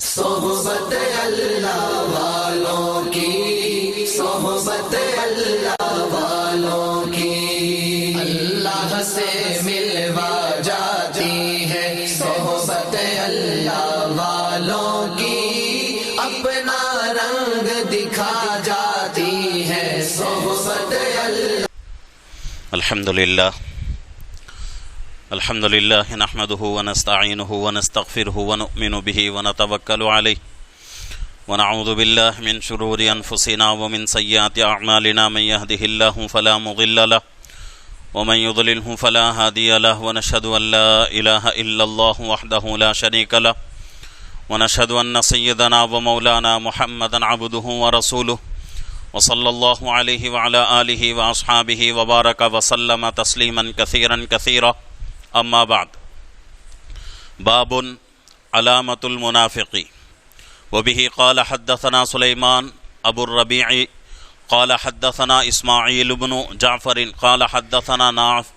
صحبت اللہ والوں کی، صحبت اللہ والوں کی، اللہ سے ملوا جاتی ہے صحبت اللہ والوں کی، اپنا رنگ دکھا جاتی ہے صحبت اللہ۔ الحمد لله نحمده ونستعينه ونستغفره ونؤمن به ونتوكل عليه ونعوذ بالله من شرور أنفسنا ومن سيئات أعمالنا، من يهده الله فلا مضل له ومن يضلله فلا هادي له، ونشهد أن لا إله إلا الله وحده لا شريك له، ونشهد أن سيدنا ومولانا محمدا عبده ورسوله، وصلى الله عليه وعلى آله وأصحابه وبارك وسلم تسليما كثيرا كثيرا. اما بعد، باب علامة المنافق. وبه قال حدثنا سليمان ابو الربيع قال حدثنا اسماعيل بن جعفر قال حدثنا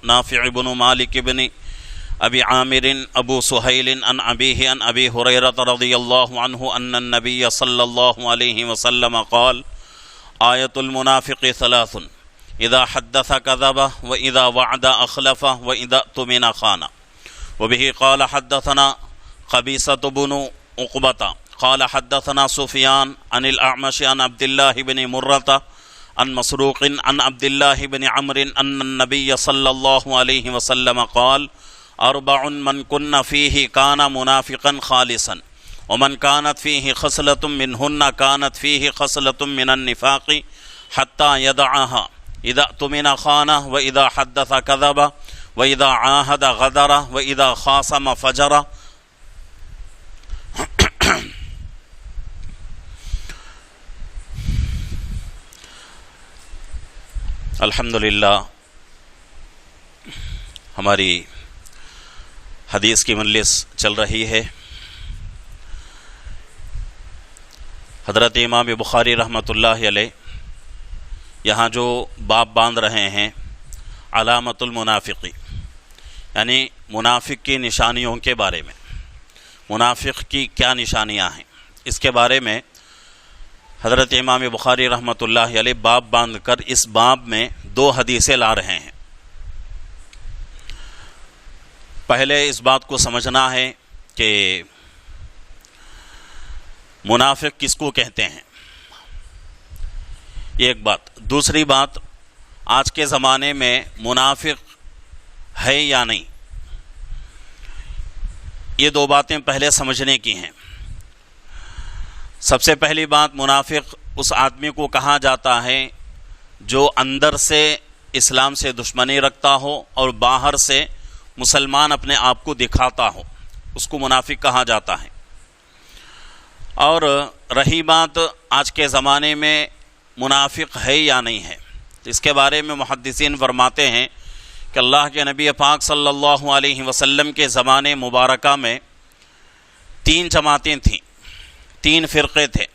نافع بن مالك بن ابي عامر ابو سهيل عن ابيه عن ابي هريرة رضي الله عنه ان النبي صلى الله عليه وسلم قال: آية المنافق ثلاث: اذا حدث كذب واذا وعد اخلف واذا اؤتمن خان. وبه قال حدثنا قبيصة بن عقبة قال حدثنا سفيان عن الأعمش عن عبد الله بن مرة عن مسروق عن عبد الله بن عمرو أن النبي صلى الله عليه وسلم قال: أربع من كن فيه كان منافقا خالصا، ومن كانت فيه خصلة منهن كانت فيه خصلة من النفاق حتى يدعها: اذا اؤتمن خان، واذا حدث كذب، واذا عاهد غدر، واذا خاصم فجر. الحمدللہ ہماری حدیث کی مجلس چل رہی ہے. حضرت امام بخاری رحمۃ اللہ علیہ یہاں جو باب باندھ رہے ہیں علامت المنافقی، یعنی منافق کی نشانیوں کے بارے میں، منافق کی کیا نشانیاں ہیں، اس کے بارے میں حضرت امام بخاری رحمۃ اللہ علیہ باب باندھ کر اس باب میں دو حدیثیں لا رہے ہیں. پہلے اس بات کو سمجھنا ہے کہ منافق کس کو کہتے ہیں، یہ ایک بات. دوسری بات، آج کے زمانے میں منافق ہے یا نہیں، یہ دو باتیں پہلے سمجھنے کی ہیں. سب سے پہلی بات، منافق اس آدمی کو کہا جاتا ہے جو اندر سے اسلام سے دشمنی رکھتا ہو اور باہر سے مسلمان اپنے آپ کو دکھاتا ہو، اس کو منافق کہا جاتا ہے. اور رہی بات آج کے زمانے میں منافق ہے یا نہیں ہے، تو اس کے بارے میں محدثین فرماتے ہیں کہ اللہ کے نبی پاک صلی اللہ علیہ وسلم کے زمانے مبارکہ میں تین جماعتیں تھیں، تین فرقے تھے.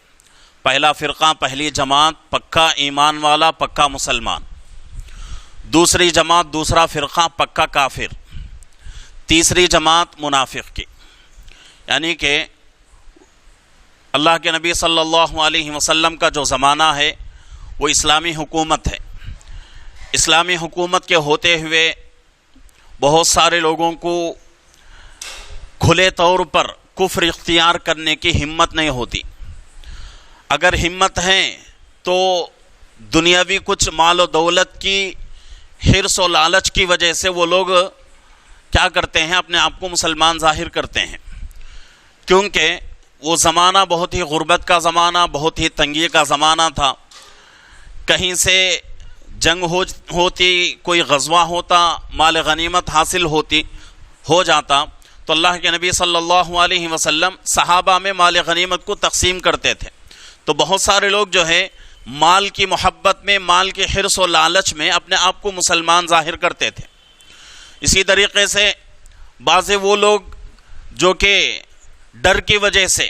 پہلا فرقہ، پہلی جماعت پکا ایمان والا، پکا مسلمان. دوسری جماعت، دوسرا فرقہ پکا کافر. تیسری جماعت منافق کی، یعنی کہ اللہ کے نبی صلی اللہ علیہ وسلم کا جو زمانہ ہے وہ اسلامی حکومت ہے. اسلامی حکومت کے ہوتے ہوئے بہت سارے لوگوں کو کھلے طور پر کفر اختیار کرنے کی ہمت نہیں ہوتی. اگر ہمت ہے تو دنیاوی کچھ مال و دولت کی حرص و لالچ کی وجہ سے وہ لوگ کیا کرتے ہیں، اپنے آپ کو مسلمان ظاہر کرتے ہیں، کیونکہ وہ زمانہ بہت ہی غربت کا زمانہ، بہت ہی تنگی کا زمانہ تھا. کہیں سے جنگ ہوتی، کوئی غزوہ ہوتا، مال غنیمت حاصل ہو جاتا تو اللہ کے نبی صلی اللہ علیہ وسلم صحابہ میں مال غنیمت کو تقسیم کرتے تھے. تو بہت سارے لوگ جو ہے مال کی محبت میں، مال کے حرص و لالچ میں اپنے آپ کو مسلمان ظاہر کرتے تھے. اسی طریقے سے بعض وہ لوگ جو کہ ڈر کی وجہ سے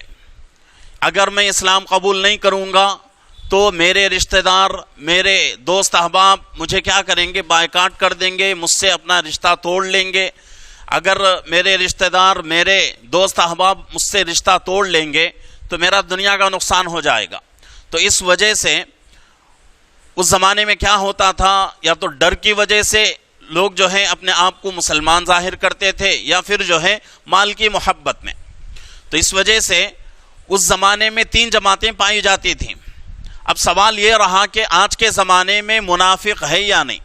اگر میں اسلام قبول نہیں کروں گا تو میرے رشتہ دار، میرے دوست احباب مجھے کیا کریں گے، بائیکاٹ کر دیں گے، مجھ سے اپنا رشتہ توڑ لیں گے، اگر میرے رشتہ دار، میرے دوست احباب مجھ سے رشتہ توڑ لیں گے تو میرا دنیا کا نقصان ہو جائے گا۔ تو اس وجہ سے اس زمانے میں کیا ہوتا تھا، یا تو ڈر کی وجہ سے لوگ جو ہے اپنے آپ کو مسلمان ظاہر کرتے تھے، یا پھر جو ہے مال کی محبت میں۔ تو اس وجہ سے اس زمانے میں 3 جماعتیں پائی جاتی تھیں۔ اب سوال یہ رہا کہ آج کے زمانے میں منافق ہے یا نہیں؟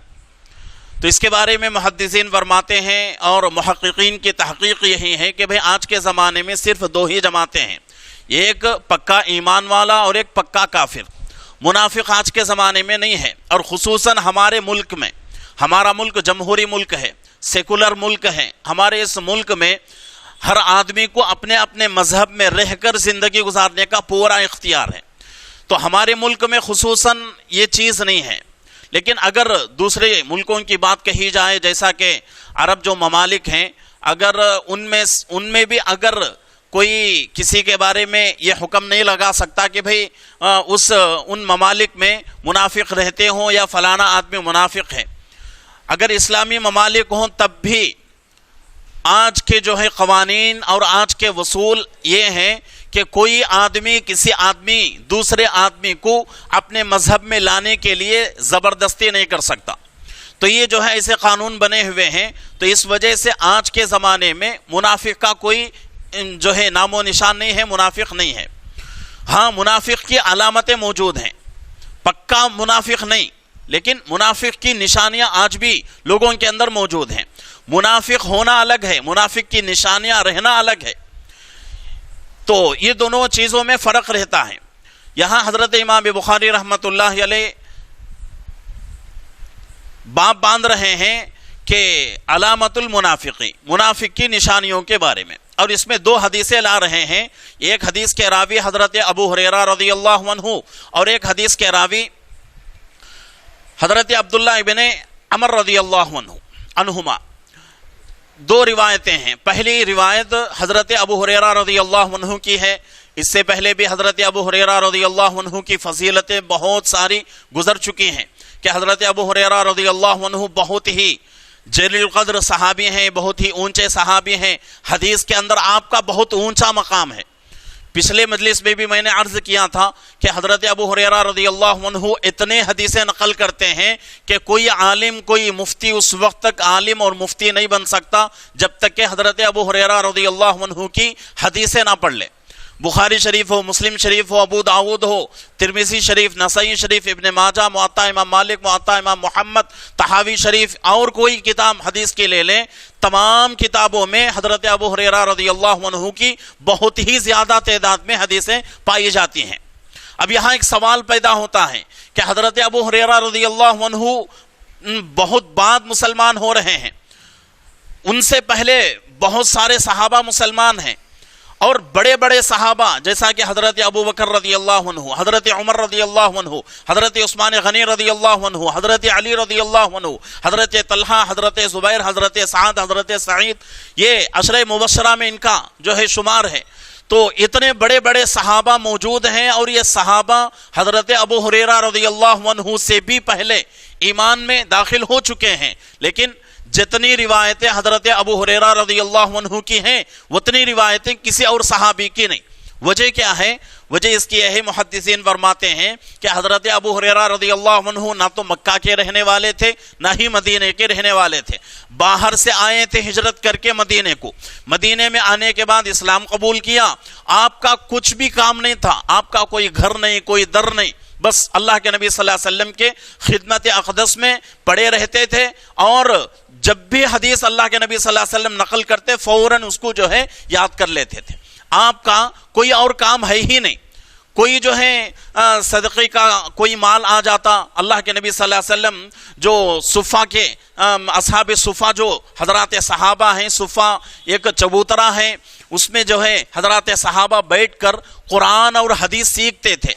تو اس کے بارے میں محدثین فرماتے ہیں اور محققین کی تحقیق یہی ہے کہ بھئی آج کے زمانے میں صرف 2 ہی جماعتیں ہیں، ایک پکا ایمان والا اور ایک پکا کافر۔ منافق آج کے زمانے میں نہیں ہے، اور خصوصاً ہمارے ملک میں، ہمارا ملک جمہوری ملک ہے، سیکولر ملک ہے۔ ہمارے اس ملک میں ہر آدمی کو اپنے اپنے مذہب میں رہ کر زندگی گزارنے کا پورا اختیار ہے، تو ہمارے ملک میں خصوصاً یہ چیز نہیں ہے۔ لیکن اگر دوسرے ملکوں کی بات کہی جائے، جیسا کہ عرب جو ممالک ہیں، اگر ان میں بھی اگر کوئی کسی کے بارے میں یہ حکم نہیں لگا سکتا کہ بھئی ان ممالک میں منافق رہتے ہوں یا فلانا آدمی منافق ہے، اگر اسلامی ممالک ہوں تب بھی آج کے جو ہے قوانین اور آج کے اصول یہ ہیں کہ کوئی آدمی کسی آدمی دوسرے آدمی کو اپنے مذہب میں لانے کے لیے زبردستی نہیں کر سکتا۔ تو یہ جو ہے ایسے قانون بنے ہوئے ہیں، تو اس وجہ سے آج کے زمانے میں منافق کا کوئی جو ہے نام و نشان نہیں ہے، منافق نہیں ہے۔ ہاں، منافق کی علامتیں موجود ہیں، پکا منافق نہیں، لیکن منافق کی نشانیاں آج بھی لوگوں کے اندر موجود ہیں۔ منافق ہونا الگ ہے، منافق کی نشانیاں رہنا الگ ہے، تو یہ دونوں چیزوں میں فرق رہتا ہے۔ یہاں حضرت امام بخاری رحمۃ اللہ علیہ باب باندھ رہے ہیں کہ علامت المنافقی، منافق کی نشانیوں کے بارے میں، اور اس میں 2 حدیثیں لا رہے ہیں۔ ایک حدیث کے راوی حضرت ابو ہریرہ رضی اللہ عنہ، اور ایک حدیث کے راوی حضرت عبداللہ ابن عمر رضی اللہ عنہما۔ 2 روایتیں ہیں۔ پہلی روایت حضرت ابو ہریرہ رضی اللہ عنہ کی ہے۔ اس سے پہلے بھی حضرت ابو ہریرہ رضی اللہ عنہ کی فضیلتیں بہت ساری گزر چکی ہیں کہ حضرت ابو ہریرہ رضی اللہ عنہ بہت ہی جلیل القدر صحابی ہیں، بہت ہی اونچے صحابی ہیں، حدیث کے اندر آپ کا بہت اونچا مقام ہے۔ پچھلے مجلس میں بھی میں نے عرض کیا تھا کہ حضرت ابو ہریرہ رضی اللہ عنہ اتنے حدیثیں نقل کرتے ہیں کہ کوئی عالم، کوئی مفتی اس وقت تک عالم اور مفتی نہیں بن سکتا جب تک کہ حضرت ابو ہریرہ رضی اللہ عنہ کی حدیثیں نہ پڑھ لے۔ بخاری شریف ہو، مسلم شریف ہو، ابو داود ہو، ترمذی شریف، نسائی شریف، ابن ماجہ، موطا امام مالک، موطا امام محمد، طحاوی شریف، اور کوئی کتاب حدیث کی لے لیں، تمام کتابوں میں حضرت ابو ہریرہ رضی اللہ عنہ کی بہت ہی زیادہ تعداد میں حدیثیں پائی جاتی ہیں۔ اب یہاں ایک سوال پیدا ہوتا ہے کہ حضرت ابو ہریرہ رضی اللہ عنہ بہت بعد مسلمان ہو رہے ہیں، ان سے پہلے بہت سارے صحابہ مسلمان ہیں، اور بڑے بڑے صحابہ جیسا کہ حضرت ابو بکر رضی اللہ عنہ، حضرت عمر رضی اللہ عنہ، حضرت عثمان غنی رضی اللہ عنہ، حضرت علی رضی اللہ عنہ، حضرت طلحہ، حضرت زبیر، حضرت سعد، حضرت سعید، یہ عشرہ مبشرہ میں ان کا جو ہے شمار ہے۔ تو اتنے بڑے بڑے صحابہ موجود ہیں، اور یہ صحابہ حضرت ابو ہریرہ رضی اللہ عنہ سے بھی پہلے ایمان میں داخل ہو چکے ہیں، لیکن جتنی روایتیں حضرت ابو ہریرہ رضی اللہ عنہ کی ہیں اتنی روایتیں کسی اور صحابی کی نہیں۔ وجہ کیا ہے؟ وجہ اس کی ہے، محدثین فرماتے ہیں کہ حضرت ابو ہریرہ رضی اللہ عنہ نہ تو مکہ کے رہنے والے تھے، نہ ہی مدینے کے رہنے والے تھے، باہر سے آئے تھے ہجرت کر کے مدینے کو۔ مدینے میں آنے کے بعد اسلام قبول کیا، آپ کا کچھ بھی کام نہیں تھا، آپ کا کوئی گھر نہیں، کوئی در نہیں، بس اللہ کے نبی صلی اللہ علیہ وسلم کے خدمت اقدس میں پڑے رہتے تھے، اور جب بھی حدیث اللہ کے نبی صلی اللہ علیہ وسلم نقل کرتے فوراً اس کو جو ہے یاد کر لیتے تھے۔ آپ کا کوئی اور کام ہے ہی نہیں، کوئی جو ہے صدقے کا کوئی مال آ جاتا، اللہ کے نبی صلی اللہ علیہ وسلم جو صفہ کے اصحاب صفہ جو حضرات صحابہ ہیں، صفہ ایک چبوترا ہے، اس میں جو ہے حضرات صحابہ بیٹھ کر قرآن اور حدیث سیکھتے تھے،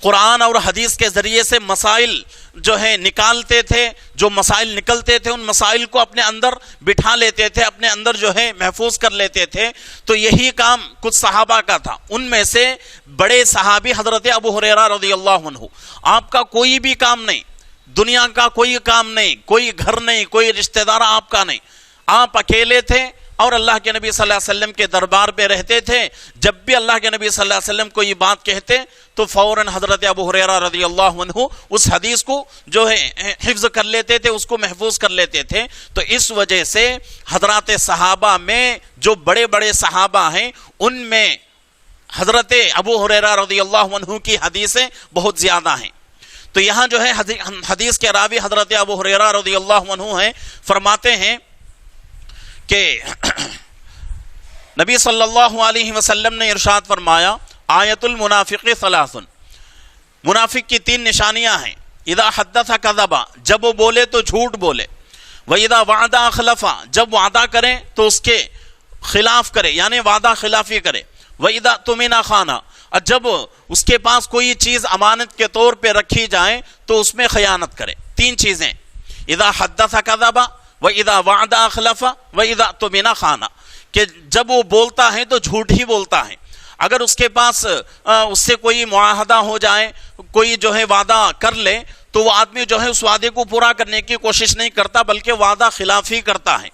قرآن اور حدیث کے ذریعے سے مسائل جو ہے نکالتے تھے، جو مسائل نکلتے تھے ان مسائل کو اپنے اندر بٹھا لیتے تھے، اپنے اندر جو ہے محفوظ کر لیتے تھے۔ تو یہی کام کچھ صحابہ کا تھا، ان میں سے بڑے صحابی حضرت ابو ہریرہ رضی اللہ عنہ، آپ کا کوئی بھی کام نہیں، دنیا کا کوئی کام نہیں، کوئی گھر نہیں، کوئی رشتہ دار آپ کا نہیں، آپ اکیلے تھے، اور اللہ کے نبی صلی اللہ علیہ وسلم کے دربار پہ رہتے تھے. جب بھی اللہ کے نبی صلی اللہ علیہ وسلم کو یہ بات کہتے تو فوراً حضرت ابو ہریرہ رضی اللہ عنہ اس حدیث کو جو ہے حفظ کر لیتے تھے، اس کو محفوظ کر لیتے تھے. تو اس وجہ سے حضرات صحابہ میں جو بڑے بڑے صحابہ ہیں ان میں حضرت ابو ہریرہ رضی اللہ عنہ کی حدیثیں بہت زیادہ ہیں. تو یہاں جو ہے حدیث کے راوی حضرت ابو ہریرہ رضی اللہ عنہ ہیں، فرماتے ہیں کہ نبی صلی اللہ علیہ وسلم نے ارشاد فرمایا آیت المنافق ثلاث، منافق کی 3 نشانیاں ہیں. اذا حدث کذب، جب وہ بولے تو جھوٹ بولے. واذا وعد اخلف، جب وعدہ کرے تو اس کے خلاف کرے یعنی وعدہ خلافی کرے. واذا اؤتمن خان، جب اس کے پاس کوئی چیز امانت کے طور پہ رکھی جائے تو اس میں خیانت کرے. 3 چیزیں، اذا حدث کذب واذا وعد اخلف واذا اؤتمن خان، کہ جب وہ بولتا ہے تو جھوٹ ہی بولتا ہے. اگر اس کے پاس اس سے کوئی معاہدہ ہو جائے، کوئی جو ہے وعدہ کر لے تو وہ آدمی جو ہے اس وعدے کو پورا کرنے کی کوشش نہیں کرتا بلکہ وعدہ خلاف ہی کرتا ہے.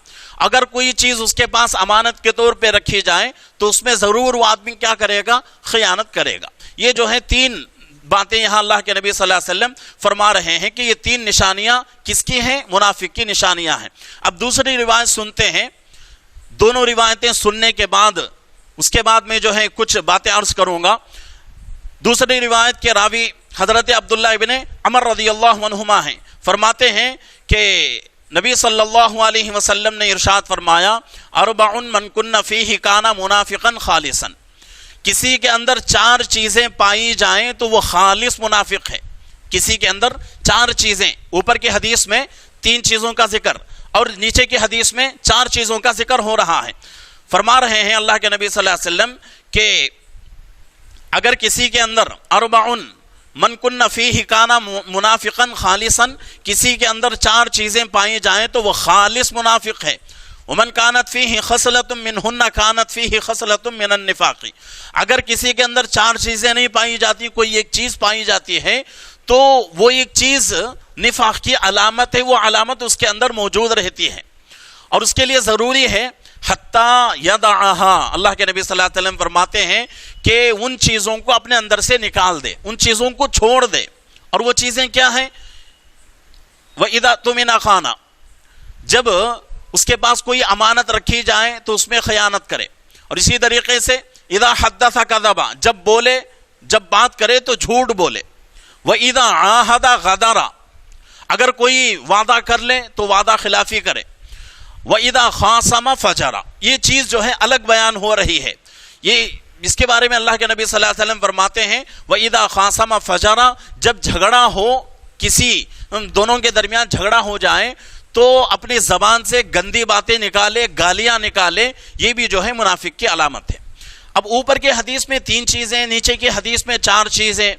اگر کوئی چیز اس کے پاس امانت کے طور پہ رکھی جائے تو اس میں ضرور وہ آدمی کیا کرے گا؟ خیانت کرے گا. یہ جو ہے 3 باتیں یہاں اللہ کے نبی صلی اللہ علیہ وسلم فرما رہے ہیں کہ یہ 3 نشانیاں کس کی ہیں؟ منافق کی نشانیاں ہیں. اب دوسری روایت سنتے ہیں. دونوں روایتیں سننے کے بعد اس کے بعد میں جو ہے کچھ باتیں عرض کروں گا. دوسری روایت کے راوی حضرت عبداللہ ابن عمر رضی اللہ عنہما ہیں، فرماتے ہیں کہ نبی صلی اللہ علیہ وسلم نے ارشاد فرمایا اربع من کن فیہ کان منافقا خالصا، کسی کے اندر 4 چیزیں پائی جائیں تو وہ خالص منافق ہے. کسی کے اندر 4 چیزیں، اوپر کی حدیث میں 3 چیزوں کا ذکر اور نیچے کی حدیث میں 4 چیزوں کا ذکر ہو رہا ہے. فرما رہے ہیں اللہ کے نبی صلی اللہ علیہ وسلم کہ اگر کسی کے اندر اربع من کن فیہ کان منافقا خالصا، کسی کے اندر 4 چیزیں پائی جائیں تو وہ خالص منافق ہے. ومن کانت فیہ خصلۃ منہن کانت فیہ خصلۃ من النفاق، اگر کسی کے اندر 4 چیزیں نہیں پائی جاتی، کوئی ایک چیز پائی جاتی ہے تو وہ ایک چیز نفاق کی علامت ہے، وہ علامت اس کے اندر موجود رہتی ہے اور اس کے لیے ضروری ہے حتیٰ یدعہا، اللہ کے نبی صلی اللہ علیہ وسلم فرماتے ہیں کہ ان چیزوں کو اپنے اندر سے نکال دے، ان چیزوں کو چھوڑ دے. اور وہ چیزیں کیا ہیں؟ وَإِذَا اؤْتُمِنَ خَانَ، جب اس کے پاس کوئی امانت رکھی جائے تو اس میں خیانت کرے. اور اسی طریقے سے اذا حدث کذب، جب بولے، جب بات کرے تو جھوٹ بولے. وَإِذَا عَاهَدَ غَدَرَ، اگر کوئی وعدہ کر لے تو وعدہ خلافی کرے. وَإِذَا خَاصَمَ فَجَرَ، یہ چیز جو ہے الگ بیان ہو رہی ہے. یہ اس کے بارے میں اللہ کے نبی صلی اللہ علیہ وسلم فرماتے ہیں وَإِذَا خَاصَمَ فَجَرَ، جب جھگڑا ہو، کسی دونوں کے درمیان جھگڑا ہو جائے تو اپنی زبان سے گندی باتیں نکالے، گالیاں نکالے، یہ بھی جو ہے منافق کی علامت ہے. اب اوپر کے حدیث میں 3 چیزیں، نیچے کی حدیث میں 4 چیزیں،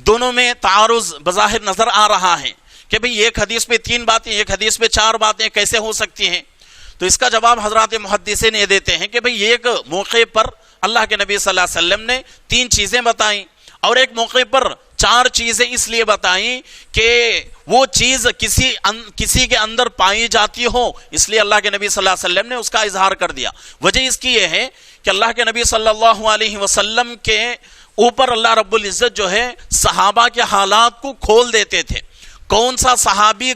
دونوں میں تعارض بظاہر نظر آ رہا ہے کہ بھئی ایک حدیث میں 3 باتیں، ایک حدیث میں 4 باتیں کیسے ہو سکتی ہیں؟ تو اس کا جواب حضرات محدثین یہ دیتے ہیں کہ بھئی ایک موقع پر اللہ کے نبی صلی اللہ علیہ وسلم نے 3 چیزیں بتائیں اور ایک موقع پر 4 چیزیں اس لیے بتائیں کہ وہ چیز کسی کے اندر پائی جاتی ہو، اس لیے اللہ کے نبی صلی اللہ علیہ وسلم نے اس کا اظہار کر دیا. وجہ اس کی یہ ہے کہ اللہ کے نبی صلی اللہ علیہ وسلم کے اوپر اللہ رب العزت جو ہے صحابہ کے حالات کو کھول دیتے تھے. کون سا صحابی،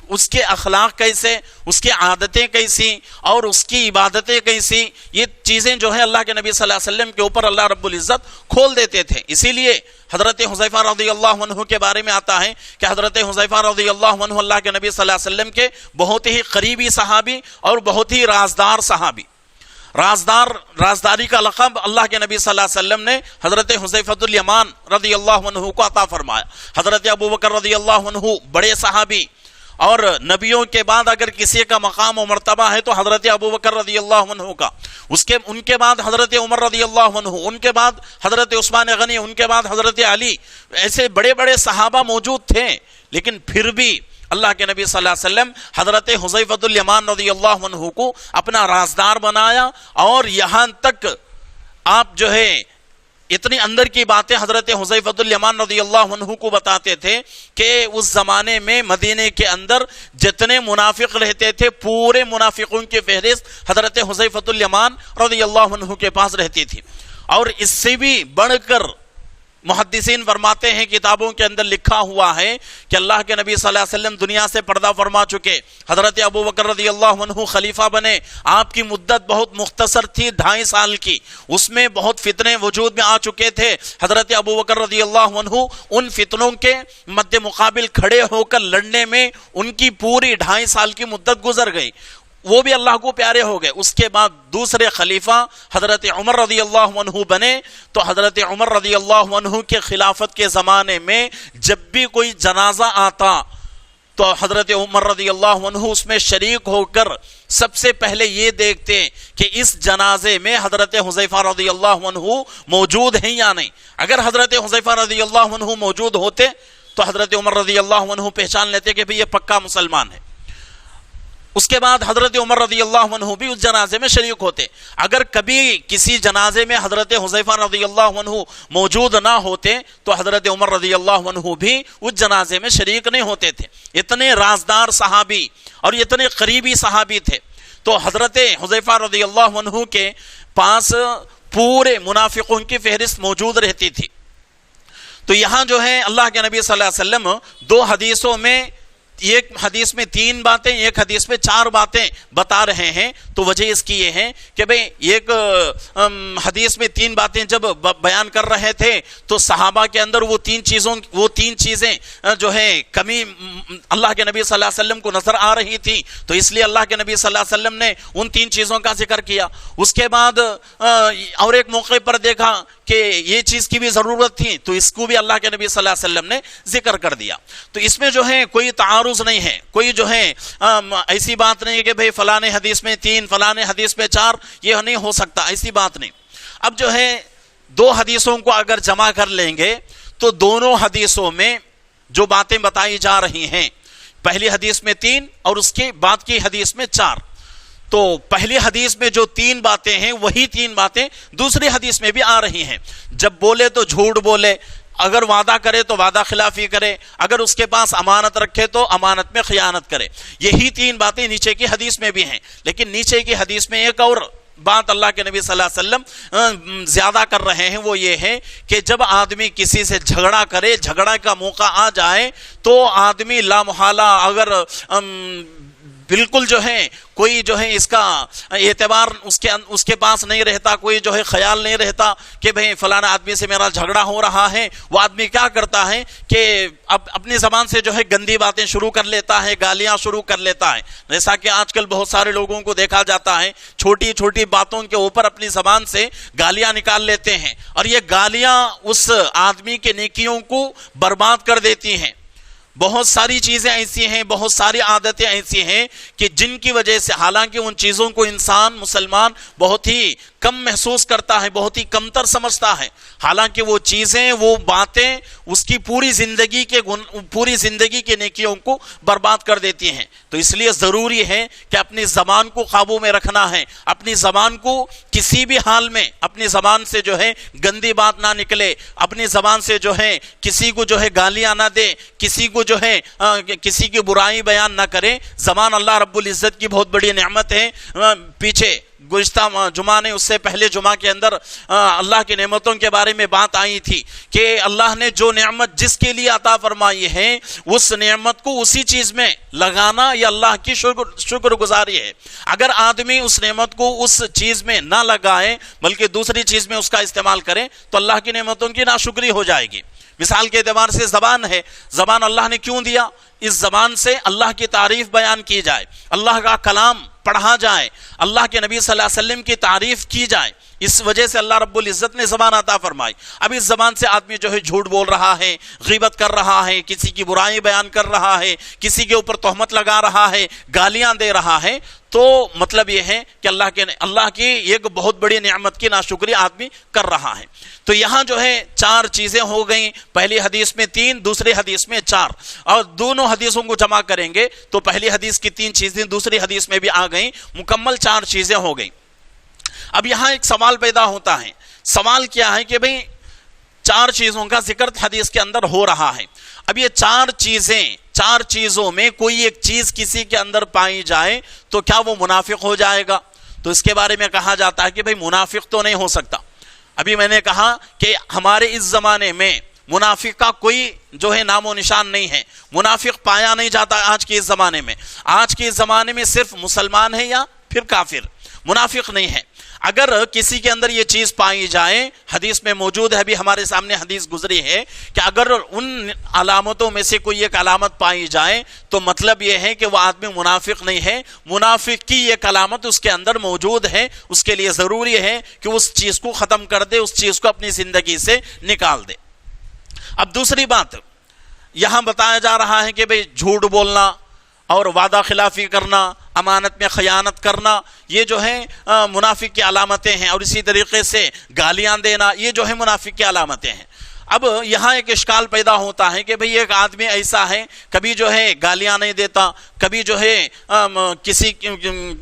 اس کے اخلاق کیسے، اس کی عادتیں کیسی اور اس کی عبادتیں کیسی، یہ چیزیں جو ہے اللہ کے نبی صلی اللہ علیہ وسلم کے اوپر اللہ رب العزت کھول دیتے تھے. اسی لیے حضرت حذیفہ رضی اللہ عنہ کے بارے میں آتا ہے کہ حضرت حذیفہ رضی اللہ عنہ اللہ کے نبی صلی اللہ علیہ وسلم کے بہت ہی قریبی صحابی اور بہت ہی رازدار صحابی. رازداری کا لقب اللہ کے نبی صلی اللہ علیہ وسلم نے حضرت حذیفۃ الیمان رضی اللہ عنہ کو عطا فرمایا. حضرت ابوبکر رضی اللہ عنہ بڑے صحابی، اور نبیوں کے بعد اگر کسی کا مقام و مرتبہ ہے تو حضرت ابوبکر رضی اللہ عنہ کا، ان کے بعد حضرت عمر رضی اللہ عنہ، ان کے بعد حضرت عثمان غنی، ان کے بعد حضرت علی. ایسے بڑے بڑے صحابہ موجود تھے، لیکن پھر بھی اللہ کے نبی صلی اللہ علیہ وسلم حضرت حذیفۃ الیمان رضی اللہ عنہ کو اپنا رازدار بنایا. اور یہاں تک آپ جو ہے اتنی اندر کی باتیں حضرت حذیفۃ الیمان رضی اللہ عنہ کو بتاتے تھے کہ اس زمانے میں مدینے کے اندر جتنے منافق رہتے تھے پورے منافقوں کی فہرست حضرت حذیفۃ الیمان رضی اللہ عنہ کے پاس رہتی تھی. اور اس سے بھی بڑھ کر محدثین فرماتے ہیں کتابوں کے اندر لکھا ہوا ہے کہ اللہ کے نبی صلی اللہ علیہ وسلم دنیا سے پردہ فرما چکے. حضرت ابو بکر رضی اللہ عنہ خلیفہ بنے. آپ کی مدت بہت مختصر تھی، 2.5 سال کی. اس میں بہت فتنے وجود میں آ چکے تھے. حضرت ابو بکر رضی اللہ عنہ ان فتنوں کے مد مقابل کھڑے ہو کر لڑنے میں ان کی پوری 2.5 سال کی مدت گزر گئی. وہ بھی اللہ کو پیارے ہو گئے. اس کے بعد دوسرے خلیفہ حضرت عمر رضی اللہ عنہ بنے. تو حضرت عمر رضی اللہ عنہ کے خلافت کے زمانے میں جب بھی کوئی جنازہ آتا تو حضرت عمر رضی اللہ عنہ اس میں شریک ہو کر سب سے پہلے یہ دیکھتے کہ اس جنازے میں حضرت حذیفہ رضی اللہ عنہ موجود ہیں یا نہیں. اگر حضرت حذیفہ رضی اللہ عنہ موجود ہوتے تو حضرت عمر رضی اللہ عنہ پہچان لیتے کہ یہ پکا مسلمان ہے. اس کے بعد حضرت عمر رضی اللہ عنہ بھی اس جنازے میں شریک ہوتے. اگر کبھی کسی جنازے میں حضرت حذیفہ رضی اللہ عنہ موجود نہ ہوتے تو حضرت عمر رضی اللہ عنہ بھی اس جنازے میں شریک نہیں ہوتے تھے. اتنے رازدار صحابی اور اتنے قریبی صحابی تھے. تو حضرت حذیفہ رضی اللہ عنہ کے پاس پورے منافقوں کی فہرست موجود رہتی تھی. تو یہاں جو ہے اللہ کے نبی صلی اللہ علیہ وسلم 2 حدیثوں میں، ایک حدیث میں 3 باتیں، ایک حدیث میں 4 باتیں بتا رہے ہیں. تو وجہ اس کی یہ ہے کہ بھئی ایک حدیث میں 3 باتیں جب بیان کر رہے تھے تو صحابہ کے اندر وہ 3 چیزیں جو ہے کمی اللہ کے نبی صلی اللہ علیہ وسلم کو نظر آ رہی تھی. تو اس لیے اللہ کے نبی صلی اللہ علیہ وسلم نے ان 3 چیزوں کا ذکر کیا. اس کے بعد اور ایک موقع پر دیکھا کہ یہ چیز کی بھی ضرورت تھی تو اس کو بھی اللہ کے نبی صلی اللہ علیہ وسلم نے ذکر کر دیا. تو اس میں جو ہے کوئی تعارض نہیں ہے، کوئی جو ہے ایسی بات نہیں ہے کہ بھئی فلانے حدیث میں 3 فلانے حدیث میں 4، یہ نہیں ہو سکتا، ایسی بات نہیں. اب جو ہے 2 حدیثوں کو اگر جمع کر لیں گے تو دونوں حدیثوں میں جو باتیں بتائی جا رہی ہیں، پہلی حدیث میں 3 اور اس کے بعد کی حدیث میں 4. تو پہلی حدیث میں جو 3 باتیں ہیں وہی 3 باتیں دوسری حدیث میں بھی آ رہی ہیں. جب بولے تو جھوٹ بولے، اگر وعدہ کرے تو وعدہ خلافی کرے، اگر اس کے پاس امانت رکھے تو امانت میں خیانت کرے. یہی 3 باتیں نیچے کی حدیث میں بھی ہیں. لیکن نیچے کی حدیث میں ایک اور بات اللہ کے نبی صلی اللہ علیہ وسلم زیادہ کر رہے ہیں، وہ یہ ہے کہ جب آدمی کسی سے جھگڑا کرے، جھگڑا کا موقع آ جائے تو آدمی لا محالہ اگر بالکل جو ہے کوئی جو ہے اس کا اعتبار اس کے پاس نہیں رہتا، کوئی جو ہے خیال نہیں رہتا کہ بھئی فلانا آدمی سے میرا جھگڑا ہو رہا ہے، وہ آدمی کیا کرتا ہے کہ اپنی زبان سے جو ہے گندی باتیں شروع کر لیتا ہے، گالیاں شروع کر لیتا ہے. جیسا کہ آج کل بہت سارے لوگوں کو دیکھا جاتا ہے چھوٹی چھوٹی باتوں کے اوپر اپنی زبان سے گالیاں نکال لیتے ہیں اور یہ گالیاں اس آدمی کے نیکیوں کو برباد کر دیتی ہیں. بہت ساری چیزیں ایسی ہیں، بہت ساری عادتیں ایسی ہیں کہ جن کی وجہ سے حالانکہ ان چیزوں کو انسان مسلمان بہت ہی کم محسوس کرتا ہے، بہت ہی کمتر سمجھتا ہے، حالانکہ وہ چیزیں وہ باتیں اس کی پوری زندگی کے نیکیوں کو برباد کر دیتی ہیں. تو اس لیے ضروری ہے کہ اپنی زبان کو قابو میں رکھنا ہے. اپنی زبان کو کسی بھی حال میں اپنی زبان سے جو ہے گندی بات نہ نکلے، اپنی زبان سے جو ہے کسی کو جو ہے گالیاں نہ دے، کسی کو جو ہے کسی کی برائی بیان نہ کرے. زبان اللہ رب العزت کی بہت بڑی نعمت ہے. پیچھے گزشتہ جمعہ نے اس سے پہلے جمعہ کے اندر اللہ کی نعمتوں کے بارے میں بات آئی تھی کہ اللہ نے جو نعمت جس کے لیے عطا فرمائی ہے اس نعمت کو اسی چیز میں لگانا یہ اللہ کی شکر گزاری ہے. اگر آدمی اس نعمت کو اس چیز میں نہ لگائے بلکہ دوسری چیز میں اس کا استعمال کرے تو اللہ کی نعمتوں کی ناشکری ہو جائے گی. مثال کے اعتبار سے زبان ہے، زبان اللہ نے کیوں دیا؟ اس زبان سے اللہ کی تعریف بیان کی جائے، اللہ کا کلام پڑھا جائے، اللہ کے نبی صلی اللہ علیہ وسلم کی تعریف کی جائے. اس وجہ سے اللہ رب العزت نے زبان عطا فرمائی. اب اس زبان سے آدمی جو ہے جھوٹ بول رہا ہے، غیبت کر رہا ہے، کسی کی برائی بیان کر رہا ہے، کسی کے اوپر تہمت لگا رہا ہے، گالیاں دے رہا ہے، تو مطلب یہ ہے کہ اللہ کی ایک بہت بڑی نعمت کی ناشکری آدمی کر رہا ہے. تو یہاں جو ہے 4 چیزیں ہو گئیں. پہلی حدیث میں 3، دوسری حدیث میں 4، اور دونوں حدیثوں کو جمع کریں گے تو پہلی حدیث کی 3 چیزیں دوسری حدیث میں بھی آ گئیں، مکمل 4 چیزیں ہو گئیں. اب یہاں ایک سوال پیدا ہوتا ہے. سوال کیا ہے کہ بھئی 4 چیزوں کا ذکر حدیث کے اندر ہو رہا ہے. اب یہ 4 چیزوں میں کوئی ایک چیز کسی کے اندر پائی جائے تو کیا وہ منافق ہو جائے گا؟ تو اس کے بارے میں کہا جاتا ہے کہ بھئی منافق تو نہیں ہو سکتا. ابھی میں نے کہا کہ ہمارے اس زمانے میں منافق کا کوئی جو ہے نام و نشان نہیں ہے. منافق پایا نہیں جاتا آج کے اس زمانے میں. آج کے اس زمانے میں صرف مسلمان ہے یا پھر کافر، منافق نہیں ہے. اگر کسی کے اندر یہ چیز پائی جائے، حدیث میں موجود ہے، ابھی ہمارے سامنے حدیث گزری ہے کہ اگر ان علامتوں میں سے کوئی ایک علامت پائی جائے تو مطلب یہ ہے کہ وہ آدمی منافق نہیں ہے. منافق کی ایک علامت اس کے اندر موجود ہے، اس کے لیے ضروری ہے کہ اس چیز کو ختم کر دے، اس چیز کو اپنی زندگی سے نکال دے. اب دوسری بات یہاں بتایا جا رہا ہے کہ بھئی جھوٹ بولنا اور وعدہ خلافی کرنا، امانت میں خیانت کرنا، یہ جو ہے منافق کی علامتیں ہیں. اور اسی طریقے سے گالیاں دینا، یہ جو ہے منافق کی علامتیں ہیں. اب یہاں ایک اشکال پیدا ہوتا ہے کہ بھئی ایک آدمی ایسا ہے، کبھی جو ہے گالیاں نہیں دیتا، کبھی جو ہے کسی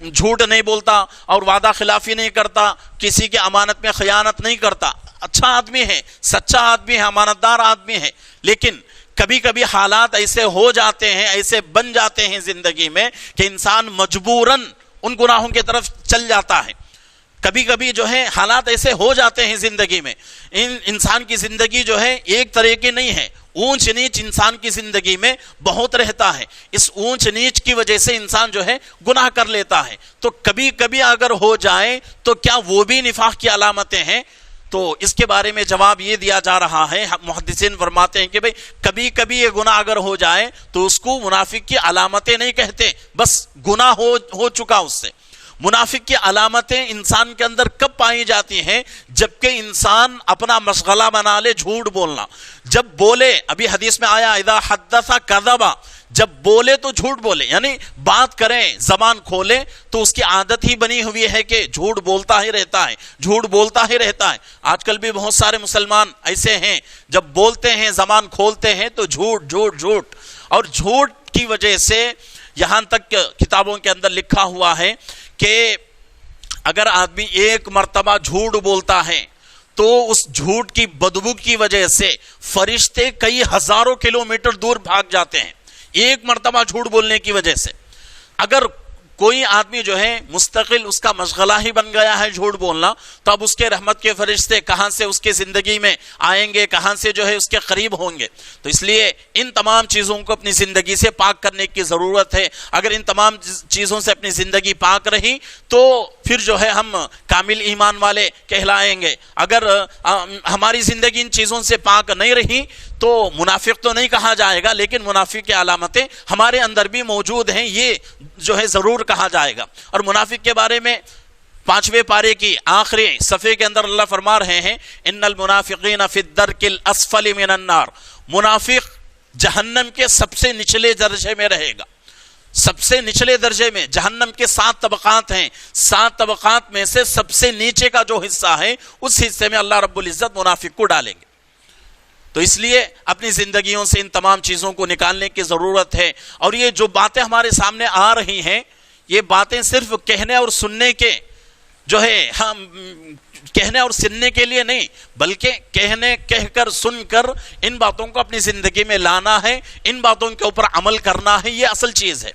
جھوٹ نہیں بولتا اور وعدہ خلافی نہیں کرتا، کسی کی امانت میں خیانت نہیں کرتا، اچھا آدمی ہے، سچا آدمی ہے، امانت دار آدمی ہے. لیکن کبھی کبھی حالات ایسے ہو جاتے ہیں، ایسے بن جاتے ہیں زندگی میں کہ انسان مجبوراً ان گناہوں کی طرف چل جاتا ہے. کبھی کبھی جو ہے حالات ایسے ہو جاتے ہیں زندگی میں. انسان کی زندگی جو ہے ایک طرح کی نہیں ہے، اونچ نیچ انسان کی زندگی میں بہت رہتا ہے. اس اونچ نیچ کی وجہ سے انسان جو ہے گناہ کر لیتا ہے. تو کبھی کبھی اگر ہو جائے تو کیا وہ بھی نفاق کی علامتیں ہیں؟ تو اس کے بارے میں جواب یہ دیا جا رہا ہے، محدثین فرماتے ہیں کہ بھئی کبھی کبھی یہ گناہ اگر ہو جائے تو اس کو منافق کی علامتیں نہیں کہتے، بس گناہ ہو چکا اس سے. منافق کی علامتیں انسان کے اندر کب پائی جاتی ہیں؟ جبکہ انسان اپنا مشغلہ بنا لے جھوٹ بولنا. جب بولے، ابھی حدیث میں آیا اذا حدث کذب، جب بولے تو جھوٹ بولے، یعنی بات کریں، زبان کھولے تو اس کی عادت ہی بنی ہوئی ہے کہ جھوٹ بولتا ہی رہتا ہے، جھوٹ بولتا ہی رہتا ہے. آج کل بھی بہت سارے مسلمان ایسے ہیں، جب بولتے ہیں، زبان کھولتے ہیں تو جھوٹ جھوٹ جھوٹ. اور جھوٹ کی وجہ سے یہاں تک کتابوں کے اندر لکھا ہوا ہے کہ اگر آدمی ایک مرتبہ جھوٹ بولتا ہے تو اس جھوٹ کی بدبو کی وجہ سے فرشتے کئی ہزاروں کلومیٹر دور بھاگ جاتے ہیں، ایک مرتبہ جھوٹ بولنے کی وجہ سے. اگر کوئی آدمی جو ہے مستقل اس کا مشغلہ ہی بن گیا ہے جھوٹ بولنا، تو اب اس کے رحمت کے فرشتے کہاں سے اس کے زندگی میں آئیں گے، کہاں سے جو ہے اس کے قریب ہوں گے؟ تو اس لیے ان تمام چیزوں کو اپنی زندگی سے پاک کرنے کی ضرورت ہے. اگر ان تمام چیزوں سے اپنی زندگی پاک رہی تو پھر جو ہے ہم کامل ایمان والے کہلائیں گے. اگر ہماری زندگی ان چیزوں سے پاک نہیں رہی تو منافق تو نہیں کہا جائے گا، لیکن منافق کی علامتیں ہمارے اندر بھی موجود ہیں، یہ جو ہے ضرور کہا جائے گا. اور منافق کے بارے میں 5ویں پارے کی آخری صفحے کے اندر اللہ فرما رہے ہیں ان المنافقین فی الدرک الاسفل من النار، منافق جہنم کے سب سے نچلے درجے میں رہے گا. سب سے نچلے درجے میں، جہنم کے 7 طبقات ہیں، 7 طبقات میں سے سب سے نیچے کا جو حصہ ہے اس حصے میں اللہ رب العزت منافق کو ڈالیں گے. تو اس لیے اپنی زندگیوں سے ان تمام چیزوں کو نکالنے کی ضرورت ہے. اور یہ جو باتیں ہمارے سامنے آ رہی ہیں، یہ باتیں صرف کہنے اور سننے کے جو ہے ہم کہنے اور سننے کے لیے نہیں، بلکہ کہہ کر سن کر ان باتوں کو اپنی زندگی میں لانا ہے، ان باتوں کے اوپر عمل کرنا ہے، یہ اصل چیز ہے.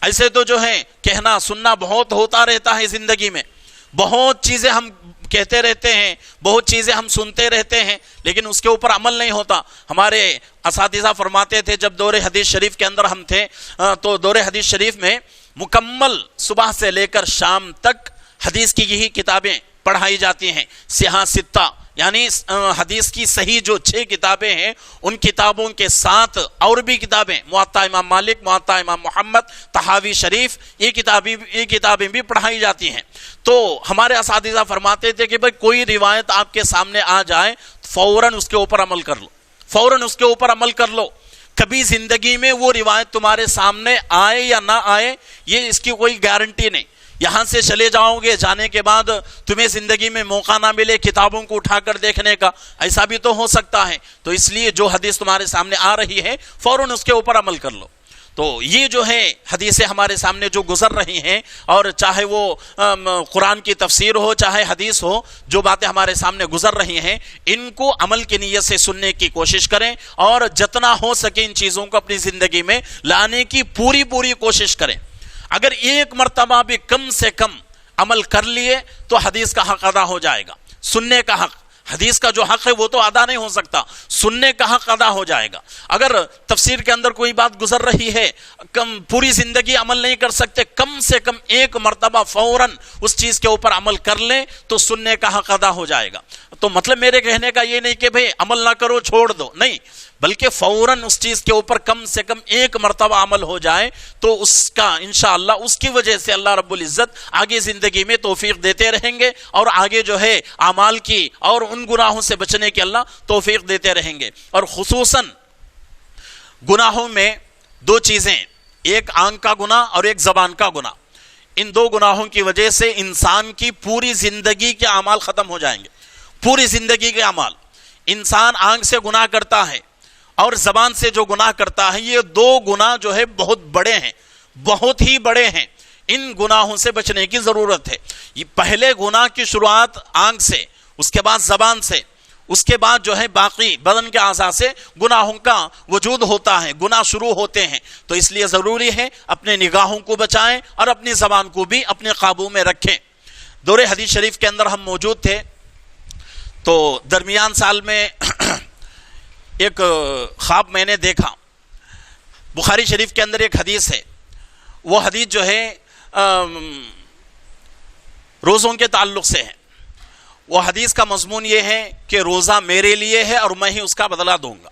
ایسے تو جو ہے کہنا سننا بہت ہوتا رہتا ہے زندگی میں، بہت چیزیں ہم کہتے رہتے ہیں، بہت چیزیں ہم سنتے رہتے ہیں، لیکن اس کے اوپر عمل نہیں ہوتا. ہمارے اساتذہ فرماتے تھے جب دور حدیث شریف کے اندر ہم تھے تو دور حدیث شریف میں مکمل صبح سے لے کر شام تک حدیث کی یہی کتابیں پڑھائی جاتی ہیں. صحاح ستہ یعنی حدیث کی صحیح جو 6 کتابیں ہیں، ان کتابوں کے ساتھ اور بھی کتابیں، موطا امام مالک، موطا امام محمد، طحاوی شریف، یہ کتابیں بھی پڑھائی جاتی ہیں. تو ہمارے اساتذہ فرماتے تھے کہ بھئی کوئی روایت آپ کے سامنے آ جائے فوراً اس کے اوپر عمل کر لو، فوراً اس کے اوپر عمل کر لو. کبھی زندگی میں وہ روایت تمہارے سامنے آئے یا نہ آئے، یہ اس کی کوئی گارنٹی نہیں. یہاں سے چلے جاؤ گے، جانے کے بعد تمہیں زندگی میں موقع نہ ملے کتابوں کو اٹھا کر دیکھنے کا، ایسا بھی تو ہو سکتا ہے. تو اس لیے جو حدیث تمہارے سامنے آ رہی ہے فوراً اس کے اوپر عمل کر لو. تو یہ جو ہے حدیثیں ہمارے سامنے جو گزر رہی ہیں، اور چاہے وہ قرآن کی تفسیر ہو چاہے حدیث ہو، جو باتیں ہمارے سامنے گزر رہی ہیں ان کو عمل کی نیت سے سننے کی کوشش کریں، اور جتنا ہو سکے ان چیزوں کو اپنی زندگی میں لانے کی پوری کوشش کریں۔ اگر ایک مرتبہ بھی کم سے کم عمل کر لیے تو حدیث کا حق ادا ہو جائے گا، سننے کا حق، حدیث کا جو حق ہے وہ تو ادا نہیں ہو سکتا، سننے کا حق ادا ہو جائے گا۔ اگر تفسیر کے اندر کوئی بات گزر رہی ہے، پوری زندگی عمل نہیں کر سکتے، کم سے کم ایک مرتبہ فوراً اس چیز کے اوپر عمل کر لیں تو سننے کا حق ادا ہو جائے گا۔ تو مطلب میرے کہنے کا یہ نہیں کہ بھئی عمل نہ کرو چھوڑ دو، نہیں، بلکہ فوراً اس چیز کے اوپر کم سے کم ایک مرتبہ عمل ہو جائے تو اس کا انشاءاللہ اس کی وجہ سے اللہ رب العزت آگے زندگی میں توفیق دیتے رہیں گے، اور آگے جو ہے اعمال کی اور ان گناہوں سے بچنے کی اللہ توفیق دیتے رہیں گے۔ اور خصوصاً گناہوں میں دو چیزیں، ایک آنکھ کا گناہ اور ایک زبان کا گناہ، ان دو گناہوں کی وجہ سے انسان کی پوری زندگی کے اعمال ختم ہو جائیں گے، پوری زندگی کے اعمال۔ انسان آنکھ سے گناہ کرتا ہے اور زبان سے جو گناہ کرتا ہے، یہ دو گناہ جو ہے بہت بڑے ہیں، بہت ہی بڑے ہیں، ان گناہوں سے بچنے کی ضرورت ہے۔ یہ پہلے گناہ کی شروعات آنکھ سے، اس کے بعد زبان سے، اس کے بعد جو ہے باقی بدن کے اعضاء سے گناہوں کا وجود ہوتا ہے، گناہ شروع ہوتے ہیں۔ تو اس لیے ضروری ہے اپنے نگاہوں کو بچائیں اور اپنی زبان کو بھی اپنے قابو میں رکھیں۔ دور حدیث شریف کے اندر ہم موجود تھے، تو درمیان سال میں ایک خواب میں نے دیکھا۔ بخاری شریف کے اندر ایک حدیث ہے، وہ حدیث جو ہے روزوں کے تعلق سے ہے۔ وہ حدیث کا مضمون یہ ہے کہ روزہ میرے لیے ہے اور میں ہی اس کا بدلہ دوں گا۔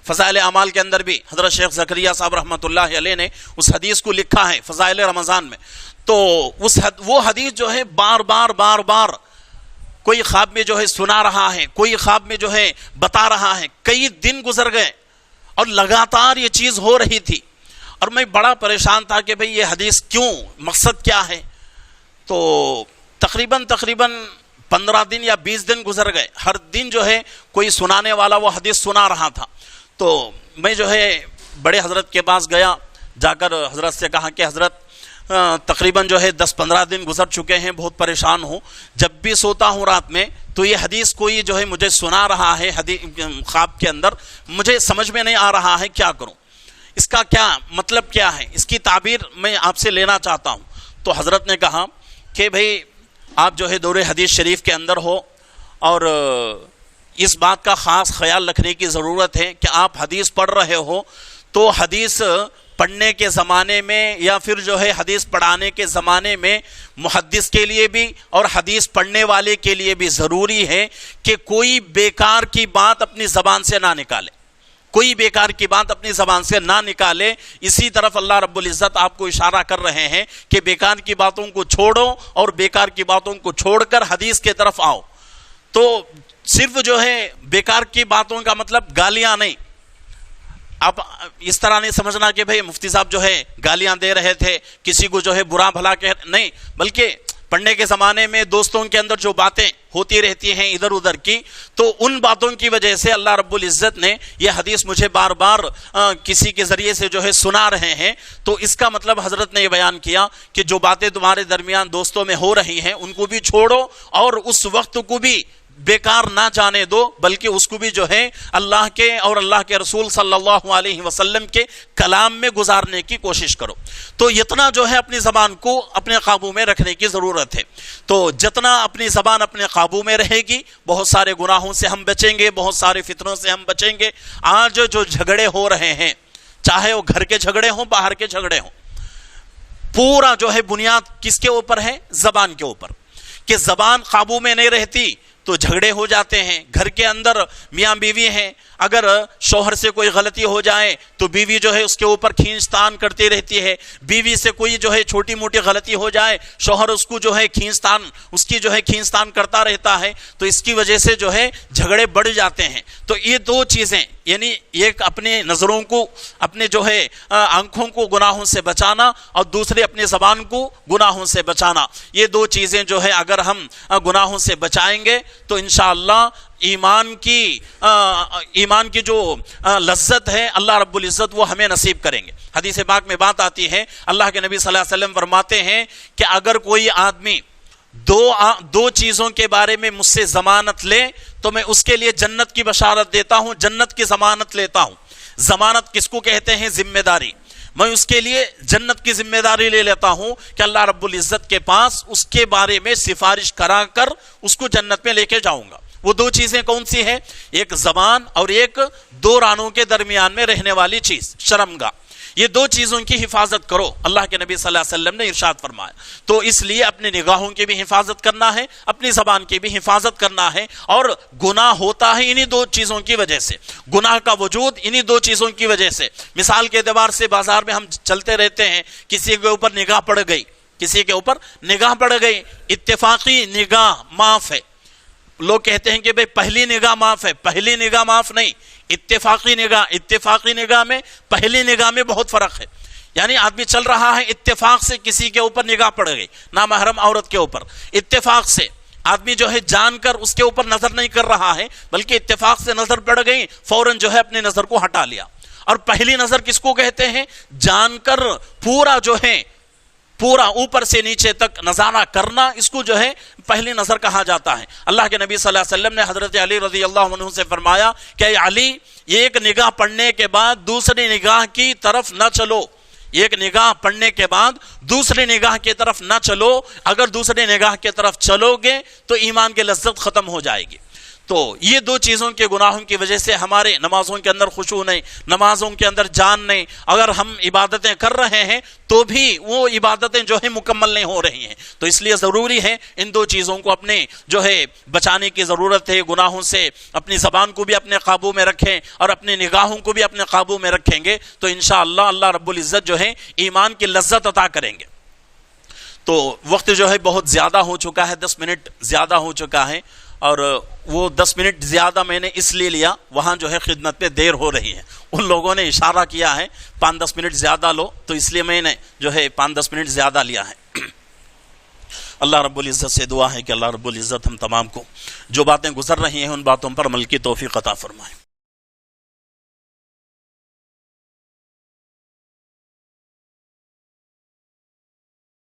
فضائل اعمال کے اندر بھی حضرت شیخ زکریا صاحب رحمۃ اللہ علیہ نے اس حدیث کو لکھا ہے فضائل رمضان میں۔ تو وہ حدیث جو ہے بار بار کوئی خواب میں جو ہے سنا رہا ہے، کوئی خواب میں جو ہے بتا رہا ہے۔ کئی دن گزر گئے اور لگاتار یہ چیز ہو رہی تھی، اور میں بڑا پریشان تھا کہ بھئی یہ حدیث کیوں، مقصد کیا ہے۔ تو تقریباً 15 دن یا 20 دن گزر گئے، ہر دن جو ہے کوئی سنانے والا وہ حدیث سنا رہا تھا۔ تو میں جو ہے بڑے حضرت کے پاس گیا، جا کر حضرت سے کہا کہ حضرت تقریباً جو ہے 10-15 دن گزر چکے ہیں، بہت پریشان ہوں، جب بھی سوتا ہوں رات میں تو یہ حدیث کوئی جو ہے مجھے سنا رہا ہے خواب کے اندر، مجھے سمجھ میں نہیں آ رہا ہے کیا کروں، اس کا کیا مطلب کیا ہے، اس کی تعبیر میں آپ سے لینا چاہتا ہوں۔ تو حضرت نے کہا کہ بھئی آپ جو ہے دور حدیث شریف کے اندر ہو، اور اس بات کا خاص خیال رکھنے کی ضرورت ہے کہ آپ حدیث پڑھ رہے ہو تو حدیث پڑھنے کے زمانے میں یا پھر جو ہے حدیث پڑھانے کے زمانے میں محدث کے لیے بھی اور حدیث پڑھنے والے کے لیے بھی ضروری ہے کہ کوئی بیکار کی بات اپنی زبان سے نہ نکالے، کوئی بیکار کی بات اپنی زبان سے نہ نکالے۔ اسی طرف اللہ رب العزت آپ کو اشارہ کر رہے ہیں کہ بیکار کی باتوں کو چھوڑو اور بیکار کی باتوں کو چھوڑ کر حدیث کی طرف آؤ۔ تو صرف جو ہے بیکار کی باتوں کا مطلب گالیاں نہیں، آپ اس طرح نہیں سمجھنا کہ بھئی مفتی صاحب جو ہے گالیاں دے رہے تھے، کسی کو جو ہے برا بھلا نہیں، بلکہ پڑھنے کے زمانے میں دوستوں کے اندر جو باتیں ہوتی رہتی ہیں ادھر ادھر کی، تو ان باتوں کی وجہ سے اللہ رب العزت نے یہ حدیث مجھے بار بار کسی کے ذریعے سے جو ہے سنا رہے ہیں۔ تو اس کا مطلب حضرت نے یہ بیان کیا کہ جو باتیں تمہارے درمیان دوستوں میں ہو رہی ہیں ان کو بھی چھوڑو، اور اس وقت کو بھی بیکار نہ جانے دو، بلکہ اس کو بھی جو ہے اللہ کے اور اللہ کے رسول صلی اللہ علیہ وسلم کے کلام میں گزارنے کی کوشش کرو۔ تو اتنا جو ہے اپنی زبان کو اپنے قابو میں رکھنے کی ضرورت ہے۔ تو جتنا اپنی زبان اپنے قابو میں رہے گی، بہت سارے گناہوں سے ہم بچیں گے، بہت سارے فتنوں سے ہم بچیں گے۔ آج جو جھگڑے ہو رہے ہیں، چاہے وہ گھر کے جھگڑے ہوں باہر کے جھگڑے ہوں، پورا جو ہے بنیاد کس کے اوپر ہے؟ زبان کے اوپر، کہ زبان قابو میں نہیں رہتی تو جھگڑے ہو جاتے ہیں۔ گھر کے اندر میاں بیوی ہیں، اگر شوہر سے کوئی غلطی ہو جائے تو بیوی جو ہے اس کے اوپر کھینچ تان کرتی رہتی ہے، بیوی سے کوئی جو ہے چھوٹی موٹی غلطی ہو جائے شوہر اس کو جو ہے کھینچ تان کرتا رہتا ہے، تو اس کی وجہ سے جو ہے جھگڑے بڑھ جاتے ہیں۔ تو یہ دو چیزیں، یعنی ایک اپنے نظروں کو، اپنے جو ہے آنکھوں کو گناہوں سے بچانا، اور دوسرے اپنی زبان کو گناہوں سے بچانا، یہ دو چیزیں جو ہے اگر ہم گناہوں سے بچائیں گے تو انشاءاللہ ایمان کی جو لذت ہے اللہ رب العزت وہ ہمیں نصیب کریں گے۔ حدیث پاک میں بات آتی ہے، اللہ کے نبی صلی اللہ علیہ وسلم فرماتے ہیں کہ اگر کوئی آدمی دو چیزوں کے بارے میں مجھ سے ضمانت لے تو میں اس کے لیے جنت کی بشارت دیتا ہوں، جنت کی ضمانت لیتا ہوں۔ ضمانت کس کو کہتے ہیں؟ ذمہ داری۔ میں اس کے لیے جنت کی ذمہ داری لے لیتا ہوں کہ اللہ رب العزت کے پاس اس کے بارے میں سفارش کرا کر اس کو جنت میں لے کے جاؤں گا۔ وہ دو چیزیں کون سی ہیں؟ ایک زبان اور ایک دو رانوں کے درمیان میں رہنے والی چیز، شرمگاہ۔ یہ دو چیزوں کی حفاظت کرو، اللہ کے نبی صلی اللہ علیہ وسلم نے ارشاد فرمایا۔ تو اس لیے اپنی نگاہوں کی بھی حفاظت کرنا ہے، اپنی زبان کی بھی حفاظت کرنا ہے، اور گناہ ہوتا ہے انہی دو چیزوں کی وجہ سے، گناہ کا وجود انہی دو چیزوں کی وجہ سے۔ مثال کے اعتبار سے بازار میں ہم چلتے رہتے ہیں، کسی کے اوپر نگاہ پڑ گئی، اتفاقی نگاہ معاف ہے۔ لوگ کہتے ہیں کہ بھئی پہلی نگاہ معاف ہے، پہلی نگاہ معاف نہیں، اتفاقی نگاہ میں پہلی نگاہ میں بہت فرق ہے۔ یعنی آدمی چل رہا ہے، اتفاق سے کسی کے اوپر نگاہ پڑ گئی، نامحرم عورت کے اوپر، اتفاق سے آدمی جو ہے جان کر اس کے اوپر نظر نہیں کر رہا ہے، بلکہ اتفاق سے نظر پڑ گئی، فوراً جو ہے اپنی نظر کو ہٹا لیا۔ اور پہلی نظر کس کو کہتے ہیں؟ جان کر پورا اوپر سے نیچے تک نظارہ کرنا، اس کو جو ہے پہلی نظر کہا جاتا ہے۔ اللہ کے نبی صلی اللہ علیہ وسلم نے حضرت علی رضی اللہ عنہ سے فرمایا کہ اے علی، ایک نگاہ پڑھنے کے بعد دوسری نگاہ کی طرف نہ چلو، ایک نگاہ پڑھنے کے بعد دوسری نگاہ کی طرف نہ چلو، اگر دوسری نگاہ کی طرف چلو گے تو ایمان کی لذت ختم ہو جائے گی۔ تو یہ دو چیزوں کے گناہوں کی وجہ سے ہمارے نمازوں کے اندر خشوع نہیں، نمازوں کے اندر جان نہیں، اگر ہم عبادتیں کر رہے ہیں تو بھی وہ عبادتیں جو ہے مکمل نہیں ہو رہی ہیں۔ تو اس لیے ضروری ہے ان دو چیزوں کو اپنے جو ہے بچانے کی ضرورت ہے۔ گناہوں سے اپنی زبان کو بھی اپنے قابو میں رکھیں اور اپنی نگاہوں کو بھی اپنے قابو میں رکھیں گے تو انشاءاللہ اللہ رب العزت جو ہے ایمان کی لذت عطا کریں گے۔ تو وقت جو ہے بہت زیادہ ہو چکا ہے، 10 منٹ زیادہ ہو چکا ہے، اور وہ 10 منٹ زیادہ میں نے اس لیے لیا، وہاں جو ہے خدمت پہ دیر ہو رہی ہے، ان لوگوں نے اشارہ کیا ہے 5-10 منٹ زیادہ لو، تو اس لیے میں نے جو ہے 5-10 منٹ زیادہ لیا ہے۔ اللہ رب العزت سے دعا ہے کہ اللہ رب العزت ہم تمام کو جو باتیں گزر رہی ہیں ان باتوں پر عمل کی توفیق عطا فرمائے۔